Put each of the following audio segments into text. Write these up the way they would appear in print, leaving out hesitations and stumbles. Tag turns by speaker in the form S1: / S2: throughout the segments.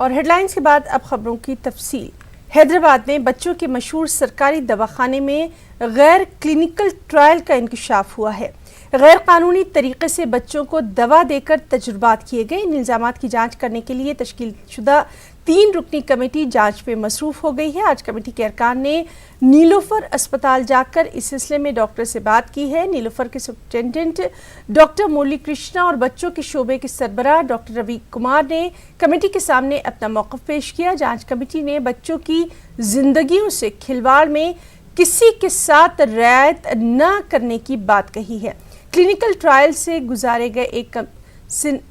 S1: और हेडलाइंस के बाद अब खबरों की तफसील। हैदराबाद में बच्चों के मशहूर सरकारी दवाखाने में गैर क्लिनिकल ट्रायल का इंकशाफ हुआ है। गैर कानूनी तरीके से बच्चों को दवा देकर तजुर्बात किए गए। इन इल्जामात की जांच करने के लिए तश्कीलशुदा 3 रुकनी कमेटी जांच पे मसरूफ हो गई है। आज कमेटी के अरकान ने नीलोफर अस्पताल जाकर इस सिलसिले में डॉक्टर से बात की है। नीलोफर के सुप्रिंटेंडेंट डॉक्टर मुरली कृष्णा और बच्चों के शोबे के सरबराह डॉक्टर रवि कुमार ने कमेटी के सामने अपना मौक़िफ़ पेश किया। जांच कमेटी ने बच्चों की जिंदगियों से खिलवाड़ में किसी के साथ रियायत न करने की बात कही है। क्लिनिकल ट्रायल से गुजारे गए एक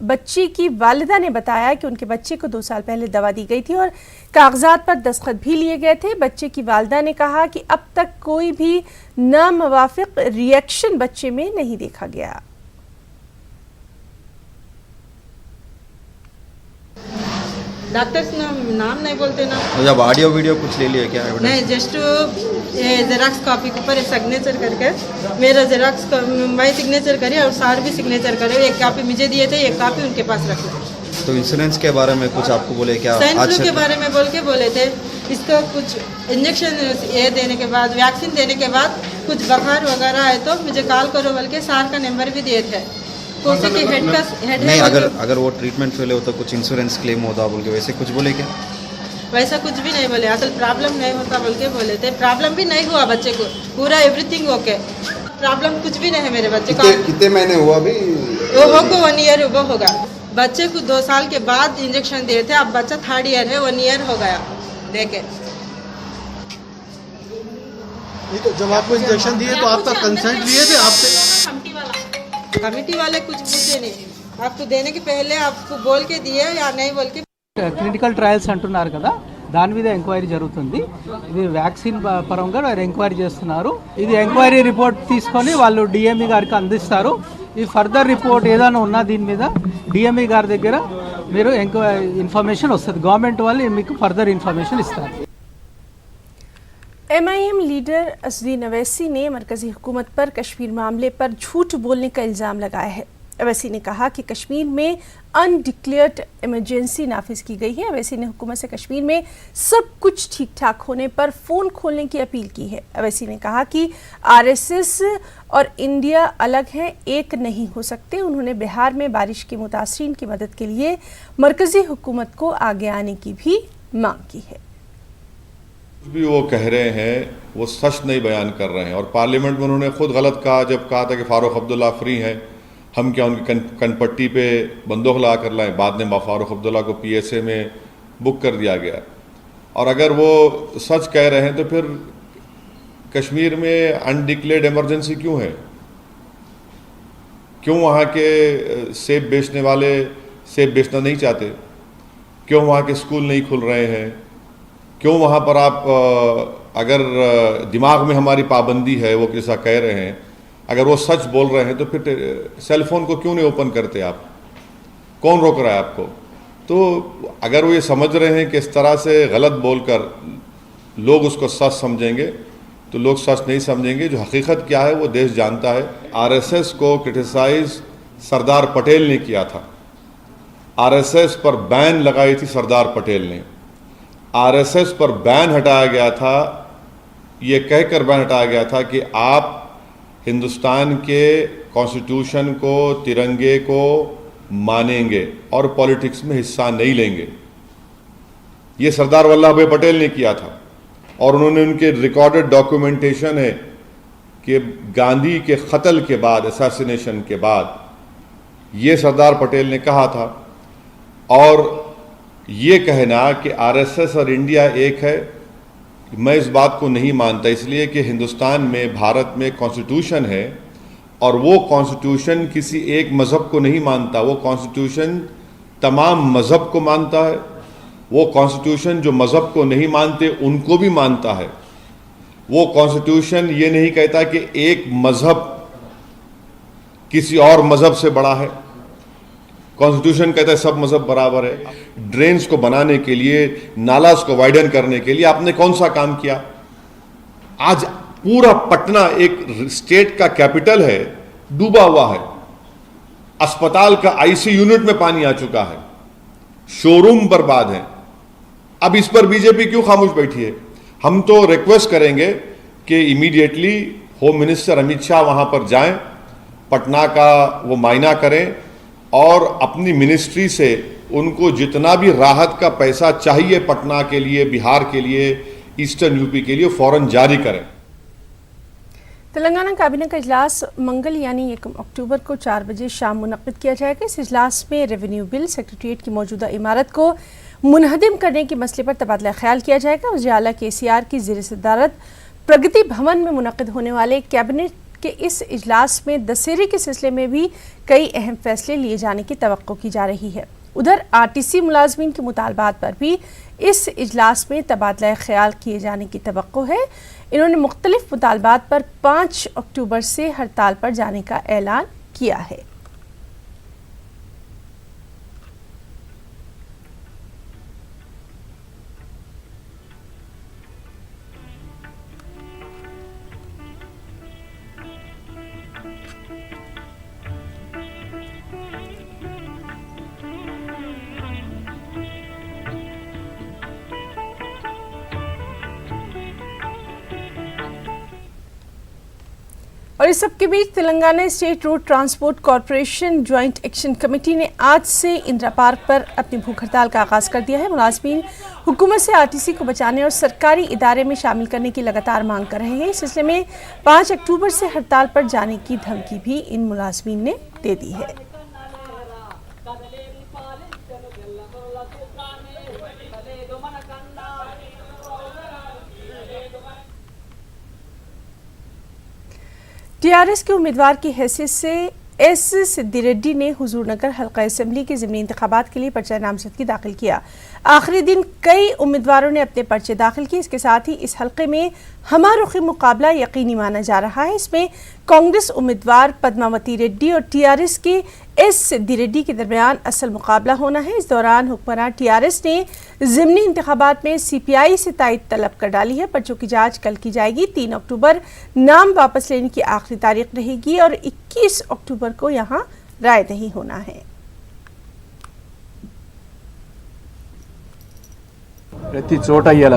S1: बच्ची की वालिदा ने बताया कि उनके बच्चे को 2 साल पहले दवा दी गई थी और कागजात पर दस्तखत भी लिए गए थे। बच्चे की वालिदा ने कहा कि अब तक कोई भी नामुवाफिक रिएक्शन बच्चे में नहीं देखा गया।
S2: डॉक्टर्स नाम नहीं बोलते ना।
S3: जब ऑडियो वीडियो कुछ ले लिया क्या?
S2: नहीं, जस्ट जेरॉक्स कॉपी के ऊपर सिग्नेचर करके मेरा जेरॉक्स मैं सिग्नेचर करी और सर भी सिग्नेचर करे। एक कॉपी मुझे दिए थे, एक कॉपी उनके पास रख ली।
S3: तो इंश्योरेंस के बारे में कुछ आपको बोले क्या?
S2: स्वाइन फ्लू के बारे में बोले थे। इसको कुछ इंजेक्शन ये देने के बाद, वैक्सीन देने के बाद कुछ बुखार वगैरह है तो मुझे कॉल करो बोल के सर का नंबर भी दिए थे। हेड
S3: नहीं, अगर वो ट्रीटमेंट फेल हो तो कुछ इंश्योरेंस क्लेम होता बोल के वैसे कुछ बोले क्या?
S2: वैसा कुछ भी नहीं बोले। असल प्रॉब्लम नहीं होता बोल के बोले थे। प्रॉब्लम भी नहीं हुआ बच्चे को, पूरा एवरीथिंग ओके। प्रॉब्लम कुछ भी नहीं है मेरे बच्चे को।
S4: कितने महीने हुआ अभी?
S2: वो होगा 1 ईयर वो होगा। बच्चे को 2 साल के बाद इंजेक्शन दिए थे। अब बच्चा 3rd ईयर है, 1 ईयर हो गया देखे।
S5: तो जब आपको इंजेक्शन दिए तो आपका कंसेंट लिए थे आपसे?
S2: कमेटी वाले कुछ पूछे नहीं। आपको देने के पहले आपको बोल के दिए या नहीं बोल के?
S6: క్లినికల్ ట్రయల్స్ అంటున్నారు కదా, దాని మీద ఎంక్వైరీ జరుగుతుంది. ఇది వ్యాక్సిన్ పరంగా వారు ఎంక్వైరీ చేస్తున్నారు. ఇది ఎంక్వైరీ రిపోర్ట్ తీసుకొని వాళ్ళు డిఎంఈ గారికి అందిస్తారు. ఈ ఫర్దర్ రిపోర్ట్ ఏదైనా ఉన్నా దీని మీద డిఎంఈ గారి దగ్గర మీరు ఇన్ఫర్మేషన్ వస్తుంది. గవర్నమెంట్ వాళ్ళు మీకు ఫర్దర్ ఇన్ఫర్మేషన్ ఇస్తారు.
S1: MIM लीडर असदुद्दीन अवैसी ने मरकजी हुकूमत पर कश्मीर मामले पर झूठ बोलने का इल्ज़ाम लगाया है। अवैसी ने कहा कि कश्मीर में अनडिक्लेयर्ड इमरजेंसी नाफिज की गई है। अवैसी ने हुकूमत से कश्मीर में सब कुछ ठीक ठाक होने पर फ़ोन खोलने की अपील की है। अवैसी ने कहा कि RSS और इंडिया अलग हैं, एक नहीं हो सकते। उन्होंने बिहार में बारिश के मुतासरीन की मदद के लिए मरकजी हुकूमत को आगे आने की भी मांग की है।
S7: भी वो कह रहे हैं वो सच नहीं बयान कर रहे हैं। और पार्लियामेंट में उन्होंने खुद गलत कहा जब कहा था कि फारूक अब्दुल्ला फ्री हैं, हम क्या उनकी कनपट्टी पे बंदूक लगा कर लाएं। बाद में फारूक अब्दुल्ला को PSA में बुक कर दिया गया। और अगर वो सच कह रहे हैं तो फिर कश्मीर में अनडिक्लेयर्ड इमरजेंसी क्यों है? क्यों वहाँ के सेब बेचने वाले सेब बेचना नहीं चाहते? क्यों वहाँ के स्कूल नहीं खुल रहे हैं? क्यों वहाँ पर आप अगर दिमाग में हमारी पाबंदी है, वो कैसा कह रहे हैं, अगर वो सच बोल रहे हैं तो फिर सेल फोन को क्यों नहीं ओपन करते आप? कौन रोक रहा है आपको? तो अगर वो ये समझ रहे हैं कि इस तरह से गलत बोलकर लोग उसको सच समझेंगे तो लोग सच नहीं समझेंगे। जो हकीकत क्या है वो देश जानता है। RSS को क्रिटिसाइज सरदार पटेल ने किया था। RSS पर बैन लगाई थी सरदार पटेल ने। RSS पर बैन हटाया गया था, ये कहकर बैन हटाया गया था कि आप हिंदुस्तान के कॉन्स्टिट्यूशन को, तिरंगे को मानेंगे और पॉलिटिक्स में हिस्सा नहीं लेंगे। ये सरदार वल्लभ भाई पटेल ने किया था। और उन्होंने उनके रिकॉर्डेड डॉक्यूमेंटेशन है कि गांधी के कत्ल के बाद, असैसिनेशन के बाद, ये सरदार पटेल ने कहा था। और ये कहना कि RSS और इंडिया एक है, मैं इस बात को नहीं मानता। इसलिए कि हिंदुस्तान में, भारत में कॉन्स्टिट्यूशन है और वो कॉन्स्टिट्यूशन किसी एक मज़हब को नहीं मानता। वो कॉन्स्टिट्यूशन तमाम मज़हब को मानता है। वो कॉन्स्टिट्यूशन जो मज़हब को नहीं मानते उनको भी मानता है। वो कॉन्स्टिट्यूशन ये नहीं कहता कि एक मज़हब किसी और मज़हब से बड़ा है। कॉन्स्टिट्यूशन कहता है सब मज़हब बराबर है। ड्रेन्स को बनाने के लिए, नालास को वाइडन करने के लिए आपने कौन सा काम किया? आज पूरा पटना एक स्टेट का कैपिटल है, डूबा हुआ है। अस्पताल का IC यूनिट में पानी आ चुका है। शोरूम बर्बाद है। अब इस पर बीजेपी क्यों खामोश बैठी है? हम तो रिक्वेस्ट करेंगे कि immediately home minister Amit Shah वहां पर जाएं, पटना का वो मायना करें और अपनी मिनिस्ट्री से उनको जितना भी राहत का पैसा चाहिए पटना के लिए, बिहार के लिए, ईस्टर्न यूपी के लिए, फौरन जारी करें।
S1: तेलंगाना कैबिनेट का इजलास मंगल यानी 1 अक्टूबर को 4 बजे शाम मुनक्किद किया जाएगा। इस इजलास में रेवेन्यू बिल, सेक्रेटरीट की मौजूदा इमारत को मुनहदिम करने के मसले पर तबादला ख्याल किया जाएगा। वज़ीर आला KCR की ज़ेर सदारत प्रगति भवन में मुनक्किद होने वाले कैबिनेट के इस इजलास में दशहरे के सिलसिले में भी कई अहम फैसले लिए जाने की तवक्को की जा रही है। उधर RTC मुलाजमीन के मुतालबात पर भी इस इजलास में तबादला ख्याल किए जाने की तवक्को है। इन्होंने मुख्तलिफ मुतालबात पर 5 अक्टूबर से हड़ताल पर जाने का ऐलान किया है। और इस सब के बीच Telangana state road transport corporation joint action committee ने आज से इंदिरा पार्क पर अपनी भूख हड़ताल का आगाज कर दिया है। मुलाजमीन हुकूमत से RTC को बचाने और सरकारी इदारे में शामिल करने की लगातार मांग कर रहे हैं। इस सिलसिले में 5 अक्टूबर से हड़ताल पर जाने की धमकी भी इन मुलाजमीन ने दे दी है। TRS के उम्मीदवार की हैसियत से S सिद्दी रेड्डी ने हुजूरनगर हल्का असेंबली के ज़िमनी इंतखाबात के लिए पर्चा नामजदगी दाखिल किया। आखिरी दिन कई उम्मीदवारों ने अपने पर्चे दाखिल किए। इसके साथ ही इस हल्के में हमारुखी मुकाबला यकीनी माना जा रहा है। इसमें कांग्रेस उम्मीदवार पद्मावती रेड्डी और TRS के S सिद्दी रेड्डी के दरमियान असल मुकाबला होना है। इस दौरान हुक्मरान TRS ने ज़िमनी इंतखाबात में CPI से तायद तलब कर डाली है। पर्चों की जांच कल की जाएगी। 3 अक्टूबर नाम वापस लेने की आखिरी तारीख रहेगी और 21 अक्टूबर को यहाँ राय दही होना है।
S4: ప్రతి చోట ఇయాల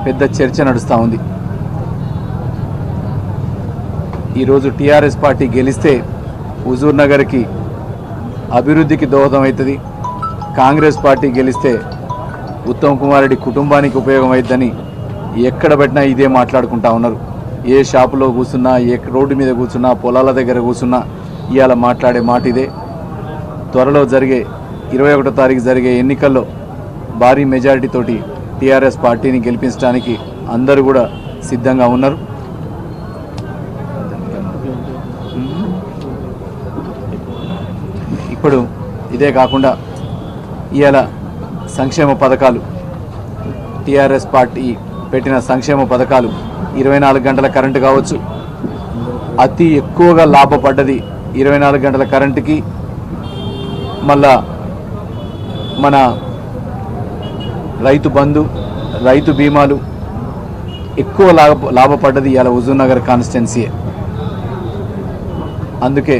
S4: పెద్ద చర్చ నడుస్తూ ఉంది. ఈరోజు TRS పార్టీ గెలిస్తే హుజూర్ నగర్కి అభివృద్ధికి దోహదం అవుతుంది. కాంగ్రెస్ పార్టీ గెలిస్తే ఉత్తమ్ కుమార్ రెడ్డి కుటుంబానికి ఉపయోగం అవుతుందని ఎక్కడ పెట్టినా ఇదే మాట్లాడుకుంటా ఉన్నారు. ఏ షాపులో కూర్చున్నా, ఏ రోడ్డు మీద కూర్చున్నా, పొలాల దగ్గర కూర్చున్నా ఇవాళ మాట్లాడే మాట ఇదే. త్వరలో జరిగే 21వ తారీఖు జరిగే ఎన్నికల్లో భారీ మెజారిటీ తోటి TRS పార్టీని గెలిపించడానికి అందరూ కూడా సిద్ధంగా ఉన్నారు. ఇప్పుడు ఇదే కాకుండా ఇవాళ సంక్షేమ పథకాలు, TRS పార్టీ పెట్టిన సంక్షేమ పథకాలు 24 గంటల కరెంటు కావచ్చు. అతి ఎక్కువగా లాభపడ్డది 24 గంటల కరెంటుకి. మళ్ళా మన రైతు బంధు, రైతు బీమాలు ఎక్కువ లాభపడ్డది ఇవాళ హుజూర్ నగర్ కాన్స్టిట్యున్సీయే. అందుకే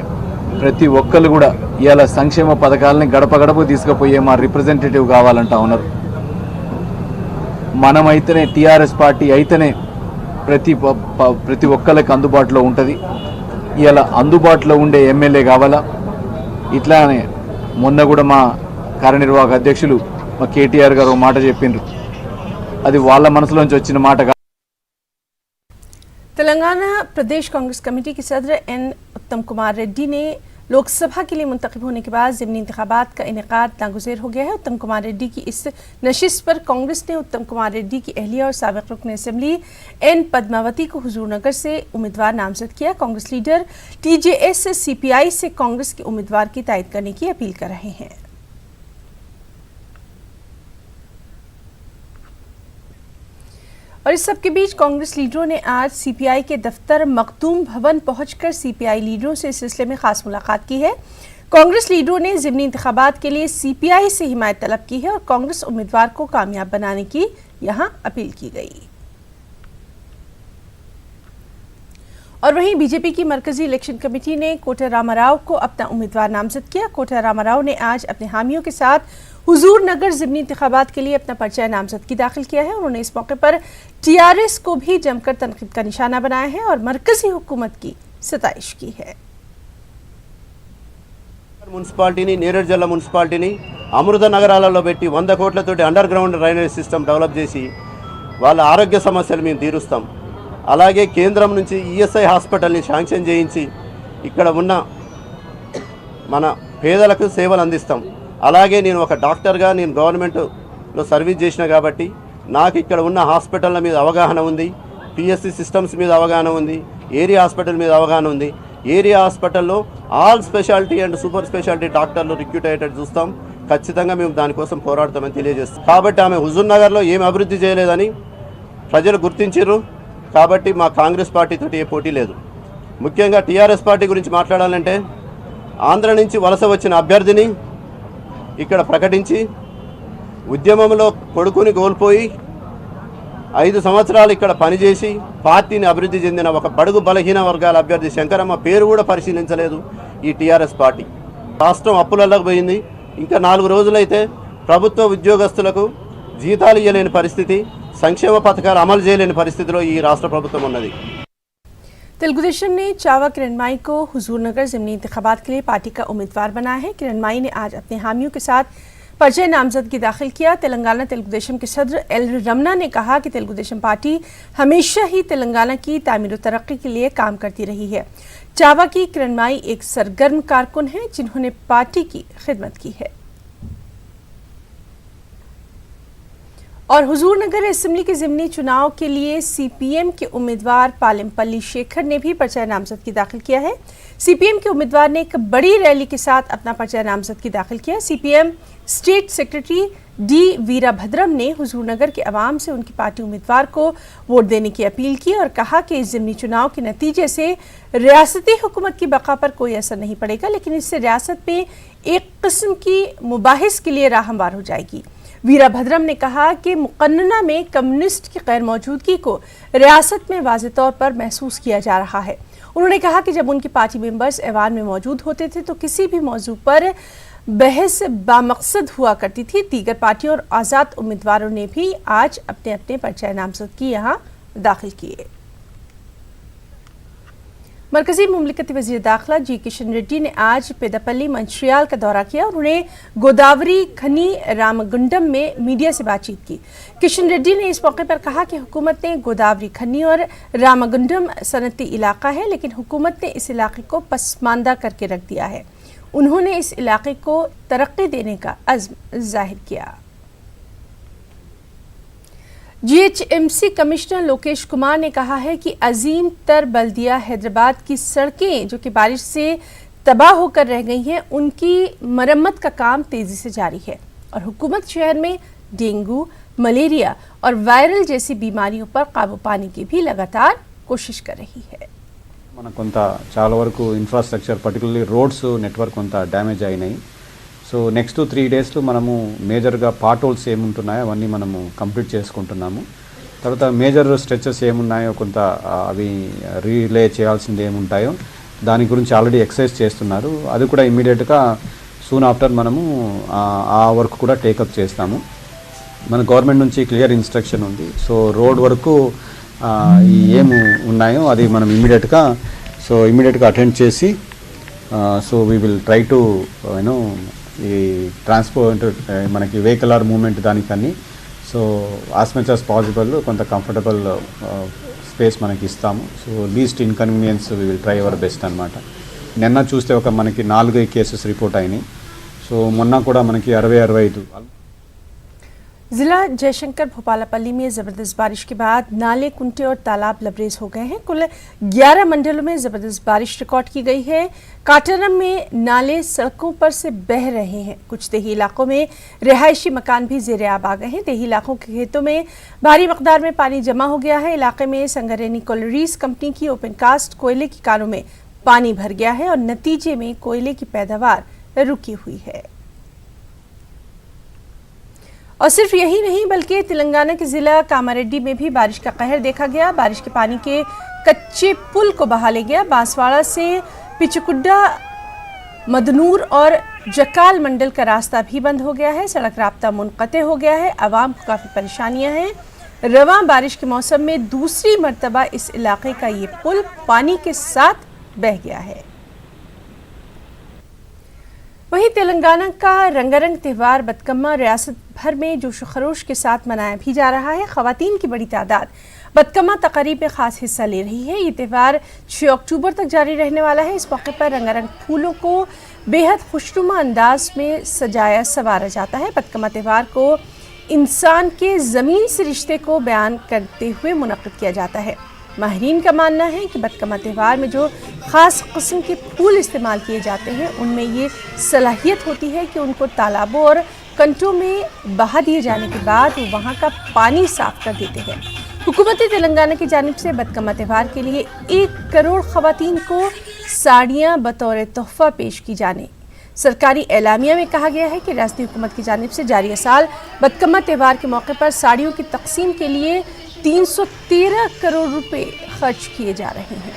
S4: ప్రతి ఒక్కరు కూడా ఇవాళ సంక్షేమ పథకాలని గడప గడప తీసుకుపోయే మా రిప్రజెంటేటివ్ కావాలంటా ఉన్నారు. మనమైతేనే, TRS పార్టీ అయితేనే ప్రతి ఒక్కరికి అందుబాటులో ఉంటుంది. ఇవాళ అందుబాటులో ఉండే ఎమ్మెల్యే కావాలా. ఇట్లానే మొన్న కూడా మా కార్యనిర్వాహక అధ్యక్షులు మా KTR గారు మాట చెప్పిండ్రు. అది వాళ్ళ మనసులోంచి వచ్చిన మాట.
S1: तेलंगाना प्रदेश कांग्रेस कमेटी के सदर N उत्तम कुमार रेड्डी ने लोकसभा के लिए मुंतखब होने के बाद ज़िमनी इंतखाबात का इनेकाद नागुज़ेर हो गया है। उत्तम कुमार रेड्डी की इस नशिस्त पर कांग्रेस ने उत्तम कुमार रेड्डी की अहलिया और साबिक़ रुकन असेंबली N पद्मावती को हुजूरनगर से उम्मीदवार नामजद किया। कांग्रेस लीडर TJS CPI से कांग्रेस के उम्मीदवार की तायद करने की अपील कर रहे हैं। और इस सब के बीच कांग्रेस लीडरों ने आज CPI के दफ्तर मखदूम भवन पहुंचकर CPI लीडरों से इस सिलसिले में खास मुलाकात की है। कांग्रेस लीडरों ने ज़िमनी इंतखाबात के लिए CPI से हिमायत तलब की है और कांग्रेस उम्मीदवार को कामयाब बनाने की यहां अपील की गई। और वहीं बीजेपी की मरकजी इलेक्शन कमेटी ने कोटा रामाराव को अपना उम्मीदवार नामजद किया। कोटा रामाराव ने आज अपने हामियों के साथ हुजूर नगर ज़िमनी इंतखाबात के लिए अपना पर्चा नामजदगी दाखिल किया है। उन्होंने इस मौके पर टीआरएस को भी जमकर तनकीद का निशाना बनाया है और मरकजी हुकूमत की सताइश की है।
S8: మున్సిపాలిటీని నేరేడ్ జిల్లా మున్సిపాలిటీని అమృత నగరాలలో పెట్టి 100 కోట్లతోటి underground drainage system develop చేసి వాళ్ళ ఆరోగ్య సమస్యలు మేము తీరుస్తాం. అలాగే కేంద్రం నుంచి ఈఎస్ఐ హాస్పిటల్ని శాంక్షన్ చేయించి ఇక్కడ ఉన్న మన పేదలకు సేవలు అందిస్తాం. అలాగే నేను ఒక డాక్టర్గా నేను గవర్నమెంట్లో సర్వీస్ చేసిన కాబట్టి నాకు ఇక్కడ ఉన్న హాస్పిటళ్ళ మీద అవగాహన ఉంది, పిఎస్సి సిస్టమ్స్ మీద అవగాహన ఉంది, ఏరియా హాస్పిటల్ మీద అవగాహన ఉంది. ఏరియా హాస్పిటల్లో all speciality and super speciality డాక్టర్లు రిక్రూట్ అయ్యేటట్టు చూస్తాం. ఖచ్చితంగా మేము దానికోసం పోరాడతామని తెలియజేస్తాం. కాబట్టి ఆమె హుజూర్ నగర్లో ఏం అభివృద్ధి చేయలేదని ప్రజలు గుర్తించారు. కాబట్టి మా కాంగ్రెస్ పార్టీతో ఏ పోటీ లేదు. ముఖ్యంగా టీఆర్ఎస్ పార్టీ గురించి మాట్లాడాలంటే ఆంధ్ర నుంచి వలస వచ్చిన అభ్యర్థిని ఇక్కడ ప్రకటించి ఉద్యమంలో కొడుకుని కోల్పోయి 5 సంవత్సరాలు ఇక్కడ పనిచేసి పార్టీని అభివృద్ధి చెందిన ఒక బడుగు బలహీన వర్గాల అభ్యర్థి శంకరమ్మ పేరు కూడా పరిశీలించలేదు ఈ టీఆర్ఎస్ పార్టీ. రాష్ట్రం అప్పులలోకి పోయింది. ఇంకా 4 రోజులైతే ప్రభుత్వ ఉద్యోగస్తులకు జీతాలు ఇవ్వలేని పరిస్థితి, సంక్షేమ పథకాలు అమలు చేయలేని పరిస్థితిలో ఈ రాష్ట్ర ప్రభుత్వం ఉన్నది.
S1: तेलुगुदेशम ने चावा किरणमाई को हुजूर नगर ज़िमनी इंतखाबात के लिए पार्टी का उम्मीदवार बनाया है। किरणमाई ने आज अपने हामियों के साथ पर्चा नामजदगी दाखिल किया। तेलंगाना तेलुगुदेशम के सदर एल रमना ने कहा कि तेलुगुदेशम पार्टी हमेशा ही तेलंगाना की तामीर और तरक्की के लिए काम करती रही है। चावा की किरणमाई एक सरगर्म कारकुन हैं जिन्होंने पार्टी की खिदमत की है। और हुजूर नगर असेंबली के ज़िमनी चुनाव के लिए सीपीएम के उम्मीदवार पालिमपल्ली शेखर ने भी पर्चा नामजदगी दाखिल किया है। सीपीएम के उम्मीदवार ने एक बड़ी रैली के साथ अपना पर्चा नामजदगी दाखिल किया। सीपीएम स्टेट सेक्रेटरी डी वीराभद्रम ने हुजूर नगर के अवाम से उनकी पार्टी उम्मीदवार को वोट देने की अपील की और कहा कि इस ज़िमनी चुनाव के नतीजे से रियासती हुकूमत की बका पर कोई असर नहीं पड़ेगा, लेकिन इससे रियासत में एक किस्म की मुबाहिस के लिए राह हमवार हो जाएगी। वीराभद्रम ने कहा कि मुकन्नना में कम्युनिस्ट की गैर मौजूदगी को रियासत में वाज़े तौर पर महसूस किया जा रहा है। उन्होंने कहा कि जब उनके पार्टी मेंबर्स ऐवान में मौजूद होते थे तो किसी भी मौजू पर बहस बामकसद हुआ करती थी। दीगर पार्टियों और आज़ाद उम्मीदवारों ने भी आज अपने अपने पर्चा नामजदगी यहाँ दाखिल किए। मरकजी मुमलिकती वज़ीर दाखिला जी किशन रेड्डी ने आज पेदापल्ली मंचियाल का दौरा किया। उन्होंने गोदावरी खनी रामगुंडम में मीडिया से बातचीत की। किशन रेड्डी ने इस मौके पर कहा कि हुकूमत ने गोदावरी खनी और रामगुंडम सनती इलाका है, लेकिन हुकूमत ने इस इलाके को पसमानदा करके रख दिया है। उन्होंने इस इलाके को तरक्की देने का अज़्म जाहिर किया। जीएचएमसी कमिश्नर लोकेश कुमार ने कहा है कि अजीम तर बल्दिया हैदराबाद की सड़कें जो कि बारिश से तबाह होकर रह गई हैं, उनकी मरम्मत का काम तेजी से जारी है और हुकूमत शहर में डेंगू, मलेरिया और वायरल जैसी बीमारियों पर काबू पाने की भी लगातार कोशिश कर रही है।
S9: మన కొంత చాలా వరకు ఇన్ఫ్రాస్ట్రక్చర్ పర్టికులర్లీ రోడ్స్ నెట్వర్క్ కొంత డ్యామేజ్ అయినాయి. సో నెక్స్ట్ 3 డేస్లో మనము మేజర్గా పార్ట్ హోల్స్ ఏముంటున్నాయో అవన్నీ మనము కంప్లీట్ చేసుకుంటున్నాము. తర్వాత మేజర్ స్ట్రెచెస్ ఏమున్నాయో కొంత అవి రీలే చేయాల్సింది ఏముంటాయో దాని గురించి ఆల్రెడీ ఎక్సర్సైజ్ చేస్తున్నారు. అది కూడా ఇమ్మీడియట్గా సూన్ ఆఫ్టర్ మనము ఆ వర్క్ కూడా టేకప్ చేస్తాము. మన గవర్నమెంట్ నుంచి క్లియర్ ఇన్స్ట్రక్షన్ ఉంది. సో రోడ్ వరకు ఏమి ఉన్నాయో అది మనం ఇమ్మీడియట్గా అటెండ్ చేసి so we will try to you know ఈ ట్రాన్స్పోర్ట్ మనకి వెహికల్ మూవ్మెంట్ దానికన్నీ so as much as possible కొంత కంఫర్టబుల్ స్పేస్ మనకి ఇస్తాము. So least inconvenience we will try our best అనమాట. నిన్న చూస్తే ఒక మనకి 4 కేసెస్ రిపోర్ట్ అయినాయి. సో మొన్న కూడా మనకి 60-65.
S1: जिला जयशंकर भोपालापल्ली में ज़बरदस्त बारिश के बाद नाले, कुंटे और तालाब लबरेज हो गए हैं। कुल 11 मंडलों में ज़बरदस्त बारिश रिकॉर्ड की गई है। काटरम में नाले सड़कों पर से बह रहे हैं। कुछ देही इलाकों में रिहायशी मकान भी ज़ेर-ए-आब आ गए हैं। देही इलाकों के खेतों में भारी मकदार में पानी जमा हो गया है। इलाके में संगरेनी कोलरीज कंपनी की ओपन कास्ट कोयले की कारों में पानी भर गया है और नतीजे में कोयले की पैदावार रुकी हुई है। और सिर्फ यही नहीं बल्कि तेलंगाना के ज़िला कामारेड्डी में भी बारिश का कहर देखा गया। बारिश के पानी के कच्चे पुल को बहा ले गया। बांसवाड़ा से पिचकुड्डा मदनूर और जकाल मंडल का रास्ता भी बंद हो गया है। सड़क राब्ता मुनक़ते हो गया है। आवाम को काफ़ी परेशानियां हैं। रवां बारिश के मौसम में दूसरी मरतबा इस इलाके का ये पुल पानी के साथ बह गया है। वहीं तेलंगाना का रंगारंग त्यौहार बतकम्मा रियासत भर में जोश खरोश के साथ मनाया भी जा रहा है। ख़वातीन की बड़ी तादाद बतकम्मा तक़रीब में ख़ास हिस्सा ले रही है। ये त्यौहार 6 अक्टूबर तक जारी रहने वाला है। इस मौके पर रंगारंग फूलों को बेहद खुशनुमा अंदाज में सजाया संवारा जाता है। बतकम्मा त्यौहार को इंसान के ज़मीन से रिश्ते को बयान करते हुए मुनक़्क़िद किया जाता है। माहिरीन का मानना है कि बतकम्मा त्यौहार में जो ख़ास किस्म के फूल इस्तेमाल किए जाते हैं उनमें ये सलाहियत होती है कि उनको तालाबों और कंटों में बहा दिए जाने के बाद वो वहाँ का पानी साफ कर देते हैं। हुकूमत तेलंगाना की जानिब से बतकम्मा त्यौहार के लिए 1 करोड़ ख़वातीन को साड़ियाँ बतौर तोहफ़ा पेश की जाने सरकारी एलामिया में कहा गया है कि रियासती हुकूमत की जानिब से जारी साल बतकम्मा त्यौहार के मौके पर साड़ियों की तकसीम के लिए 313 करोड़ रुपए खर्च किए जा रहे हैं।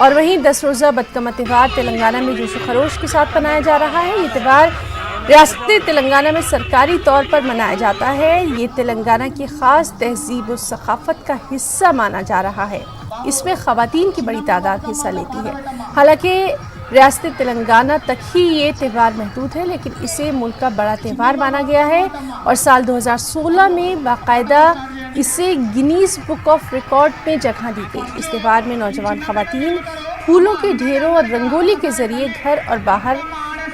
S1: और वहीं 10 रोज़ा बतकम्मा त्यौहार तेलंगाना में जोश खरोश के साथ मनाया जा रहा है। ये त्यौहार रियासत तेलंगाना में सरकारी तौर पर मनाया जाता है। ये तेलंगाना की ख़ास तहजीब और सक़ाफ़त का हिस्सा माना जा रहा है। इसमें ख़वातीन की बड़ी तादाद हिस्सा लेती है। हालांकि रियासत तेलंगाना तक ही ये त्यौहार महदूद है, लेकिन इसे मुल्क का बड़ा त्यौहार माना गया है और साल 2016 में बाकायदा इसे गिनीज बुक ऑफ रिकॉर्ड में जगह दी गई। इस त्यौहार में नौजवान ख़वातीन फूलों के ढेरों और रंगोली के ज़रिए घर और बाहर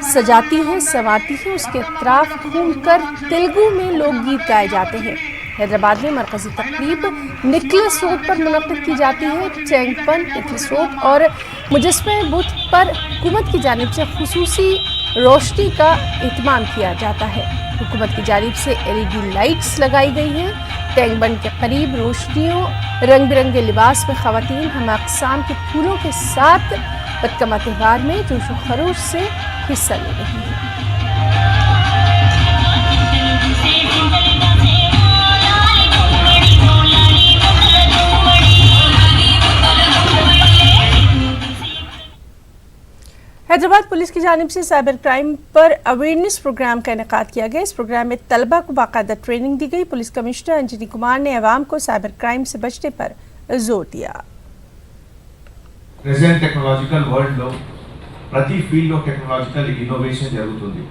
S1: सजाती हैं, संवारती हैं। उसके अतराफ घूमकर तेलुगु में लोकगीत गाए जाते हैं। हैदराबाद में मरकज़ी तक़रीब निकलस रोड पर मुनक़्क़िद की जाती है। टैंकबंद, निकलस रोड और मुजस्समे बुत पर हुकूमत की जानिब से खुसूसी रोशनी का एहतमाम किया जाता है। हुकूमत की जानिब से LED लाइट्स लगाई गई हैं। टैंकबंद के करीब रोशनियों, रंग बिरंगे लिबास में ख़वातीन हम अक़साम के फूलों के साथ बतकम्मा त्यौहार में जोश व खरोश से हिस्सा ले रही हैं। हैदराबाद पुलिस की जानिब से साइबर क्राइम पर अवेयरनेस प्रोग्राम का इनेकाद किया गया। इस प्रोग्राम में तलबा को बाकायदा ट्रेनिंग दी गई। पुलिस कमिश्नर अंजनी कुमार ने अवाम को साइबर क्राइम से बचने पर जोर दिया।
S10: प्रेजेंट टेक्नोलॉजिकल वर्ल्ड లో ప్రతి ఫీల్డ్ లో టెక్నాలజికల్ ఇన్నోవేషన్ జరుగుతుంది.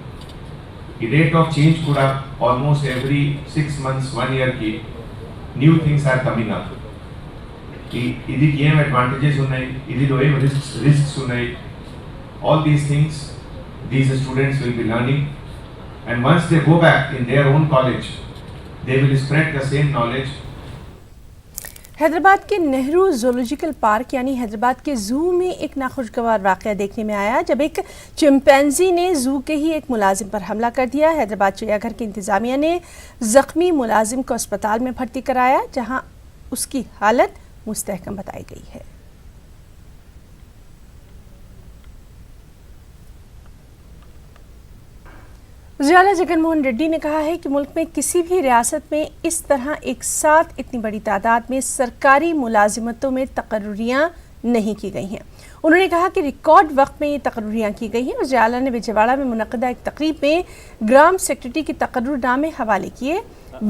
S10: ఈ రేట్ ఆఫ్ చేంజ్ కూడా ఆల్మోస్ట్ ఎవ్రీ 6 months 1 year కి new things are coming up. ఇది ఏం అడ్వాంటేజెస్ ఉన్నాయి, ఇదిలో ఏం రిస్క్స్ ఉన్నాయి. All these things these students will be learning, and once they go back in their own college they will spread the same knowledge.
S1: Hyderabad के Nehru zoological park यानी हैदराबाद के zoo में एक नाखुशगवार वाक़या देखने में आया जब एक चिंपैंजी ने ज़ू के ही एक मुलाजिम पर हमला कर दिया। हैदराबाद चिड़ियाघर की इंतज़ामिया ने ज़ख्मी मुलाजिम को अस्पताल में भर्ती कराया, जहां उसकी हालत मुस्तहकम बताई गई है। वज़ीर-ए-आला जगनमोहन रेड्डी ने कहा है कि मुल्क में किसी भी रियासत में इस तरह एक साथ इतनी बड़ी तादाद में सरकारी मुलाजिमतों में तकर्रुरियाँ नहीं की गई हैं। उन्होंने कहा कि रिकॉर्ड वक्त में ये तकर्रुरियाँ की गई हैं। वज़ीर-ए-आला ने विजयवाड़ा में मुनक़्क़िदा एक तकरीब में ग्राम सेक्रेटरी के तकर्रुरनामे हवाले किए।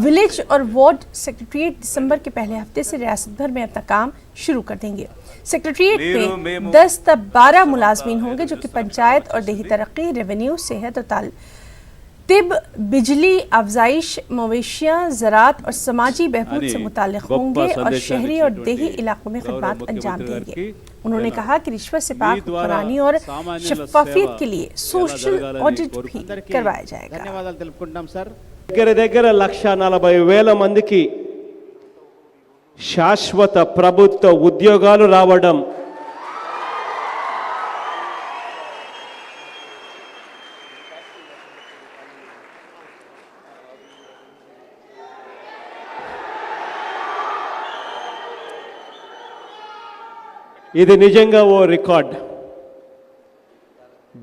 S1: विलेज और वार्ड सेक्रेटरीट दिसंबर के पहले हफ्ते से रियासत भर में अपना काम शुरू कर देंगे। सेक्रेटरीट में 10 से 12 मुलाजमीन होंगे जो कि पंचायत और देही तरक्की, रेवेन्यू, सेहत और तिब, बिजली, अफजाइश, मवेशियाँ, ज़रात और समाजी बहबूद से मुताल्लिक़ होंगे और शहरी और देही इलाकों में खिदमत अंजाम देंगे। उन्होंने कहा कि रिश्वत से पाक हुक्मरानी और शफ़ाफियत के लिए सोशल ऑडिट भी करवाया जाएगा।
S11: దగ్గర 1,40,000 మందికి శాశ్వత ప్రభుత్వ ఉద్యోగాలు రావడం ఇది నిజంగా ఓ రికార్డ్.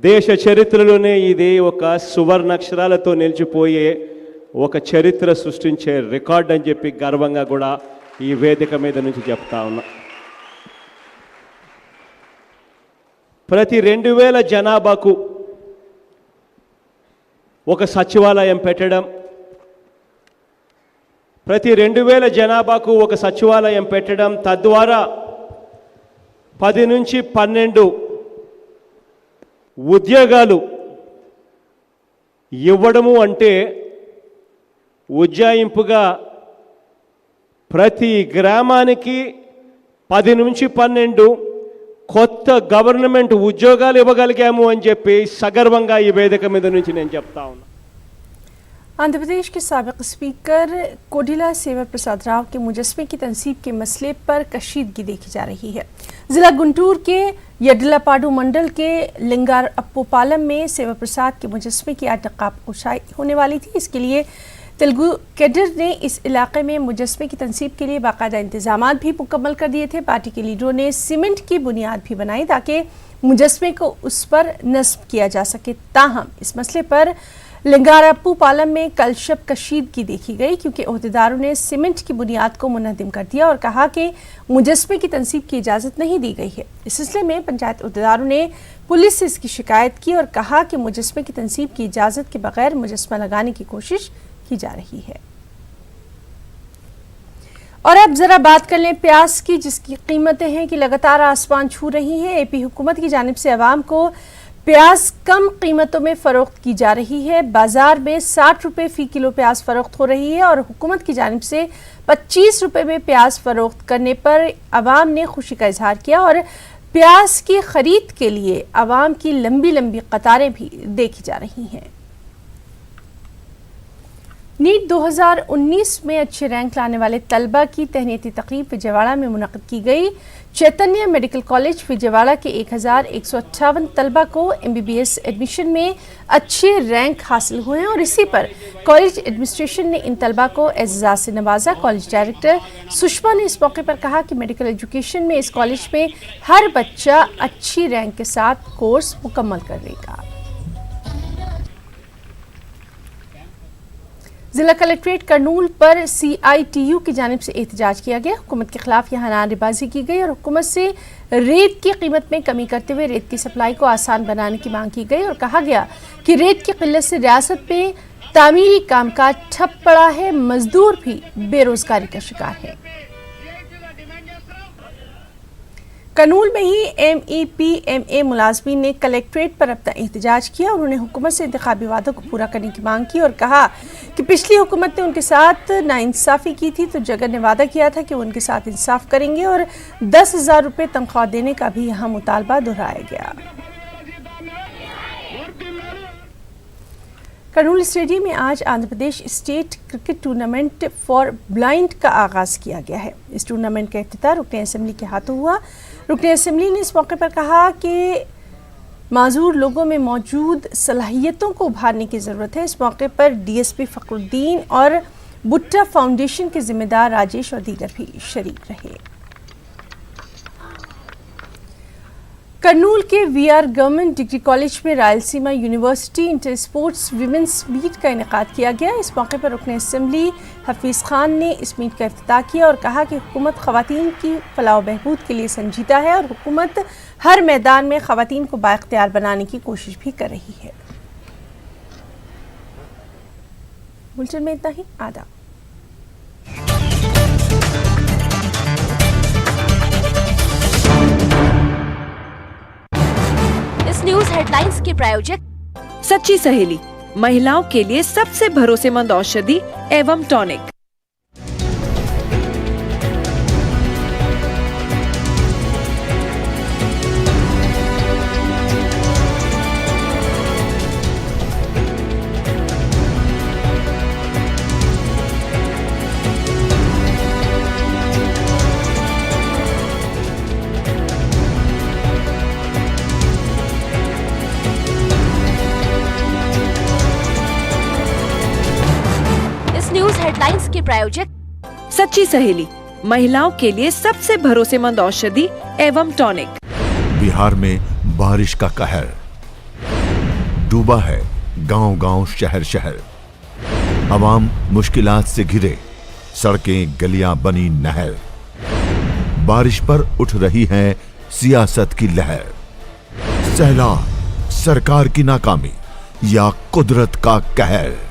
S11: దేశ చరిత్రలోనే ఇది ఒక సువర్ణాక్షరాలతో నిలిచిపోయే ఒక చరిత్ర సృష్టించే రికార్డ్ అని చెప్పి గర్వంగా కూడా ఈ వేదిక మీద నుంచి చెప్తా ఉన్నా. ప్రతి 2000 జనాభాకు ఒక సచివాలయం పెట్టడం, ప్రతి 2000 జనాభాకు ఒక సచివాలయం పెట్టడం, తద్వారా 10 నుంచి 12 ఉద్యోగాలు ఇవ్వడము అంటే ఉజ్జాయింపుగా ప్రతి గ్రామానికి 10 నుంచి 12 కొత్త గవర్నమెంట్ ఉద్యోగాలు ఇవ్వగలిగాము అని చెప్పి సగర్వంగా ఈ వేదిక మీద నుంచి నేను చెప్తా ఉన్నా.
S1: आंध्र प्रदेश के साबिक स्पीकर कोडिला सेवर प्रसाद राव के मुजस्मे की तनसीब के मसले पर कशीदगी देखी जा रही है। जिला गुंटूर के यडलापाडू मंडल के लिंगार अप्पोपालम में सेवर प्रसाद के मुजस्मे की आज नकाब कुशाई होने वाली थी। इसके लिए तेलुगु कैडर ने इस इलाके में मुजस्मे की तनसीब के लिए बाकायदा इंतजाम भी मुकम्मल कर दिए थे। पार्टी के लीडरों ने सीमेंट की बुनियाद भी बनाई ताकि मुजस्मे को उस पर नस्ब किया जा सके। ताहम इस मसले पर लिंगारप्पू पालम में कल शब कशीदगी देखी गई क्योंकि ओहदेदारों ने सीमेंट की बुनियाद को मुनहदिम कर दिया और कहा कि मुजस्मे की तनसीब की इजाज़त नहीं दी गई है। इस सिलसिले में पंचायत ओहदेदारों ने पुलिस से इसकी शिकायत की और कहा कि मुजस्मे की तनसीब की इजाज़त के बगैर मुजस्मा लगाने की कोशिश की जा रही है। और अब जरा बात कर लें प्याज की, जिसकी कीमतें हैं कि लगातार आसमान छू रही हैं। एपी हुकूमत की जानिब से आवाम को प्याज कम कीमतों में फरोख्त की जा रही है। बाजार में 60 रुपये फ़ी किलो प्याज फरोख्त हो रही है और हुकूमत की जानिब से 25 रुपये में प्याज फरोख्त करने पर आवाम ने खुशी का इजहार किया और प्याज की खरीद के लिए आवाम की लंबी लंबी कतारें भी देखी जा रही हैं। नीट 2019 में अच्छे रैंक लाने वाले तलबा की तहनीती तकरीब विजयवाड़ा में मुनक़्क़िद की गई। चैतन्य मेडिकल कॉलेज विजयवाड़ा के 1158 तलबा को MBBS एडमिशन में अच्छे रैंक हासिल हुए हैं और इसी पर कॉलेज एडमिनिस्ट्रेशन ने इन तलबा को एजाज़ से नवाजा। कॉलेज डायरेक्टर सुषमा ने इस मौके पर कहा कि मेडिकल एजुकेशन में इस कॉलेज में हर बच्चा अच्छी रैंक के साथ कोर्स मुकम्मल करेगा। जिला कलेक्ट्रेट करनूल पर CITU की जानिब से एहतजाज किया गया। हुकूमत के खिलाफ यहाँ नारेबाजी की गई और हुकूमत से रेत की कीमत में कमी करते हुए रेत की सप्लाई को आसान बनाने की मांग की गई और कहा गया कि रेत की किल्लत से रियासत में तामीरी कामकाज ठप पड़ा है, मजदूर भी बेरोजगारी का शिकार है। करनूल में ही MEPMA मुलाजमीन ने कलेक्ट्रेट पर अपना एहतजाज किया। उन्होंने हुकूमत से इंतखाबी वादों को पूरा करने की मांग की और कहा कि पिछली हुकूमत ने उनके साथ नाइंसाफ़ी की थी तो जगन ने वादा किया था कि वो उनके साथ इंसाफ करेंगे और 10,000 रुपये तनख्वाह देने का भी यहाँ मुतालबा दोहराया गया। करनूल स्टेडियम में आज Andhra Pradesh state cricket tournament for blind का आगाज़ किया गया है। इस टूर्नामेंट का इफ्तिताह रुकन असेंबली के हाथों हुआ। रुकन असेंबली ने इस मौके पर कहा कि माजूर लोगों में मौजूद सलाहियतों को उभारने की ज़रूरत है। इस मौके पर DSP फ़खरुद्दीन और बुट्टा फाउंडेशन के जिम्मेदार राजेश और दीगर भी शरीक रहे। करनूल के VR गवर्नमेंट डिग्री कॉलेज में Rayalaseema university inter sports women's meet का इनेकाद किया गया। इस मौके पर रुकन असेंबली हफीज़ खान ने इस मीट का इफ्तिताह किया और कहा कि हुकूमत ख़वातीन की फलाह व बहबूद के लिए संजीदा है और हुकूमत हर मैदान में ख़वातीन को बाइख्तियार बनाने की कोशिश भी कर रही है। बुलेटिन में इतना ही। आदाब।
S12: न्यूज हेडलाइंस के प्रायोजक सच्ची सहेली, महिलाओं के लिए सबसे भरोसेमंद औषधि एवं टॉनिक। हेडलाइंस के प्रायोजक सच्ची सहेली, महिलाओं के लिए सबसे भरोसेमंद औषधि एवं टॉनिक।
S13: बिहार में बारिश का कहर, डूबा है गांव-गांव, शहर-शहर। अवाम मुश्किलात से घिरे, सड़कें गलियां बनी नहर। बारिश पर उठ रही है सियासत की लहर। सैलाब, सरकार की नाकामी या कुदरत का कहर।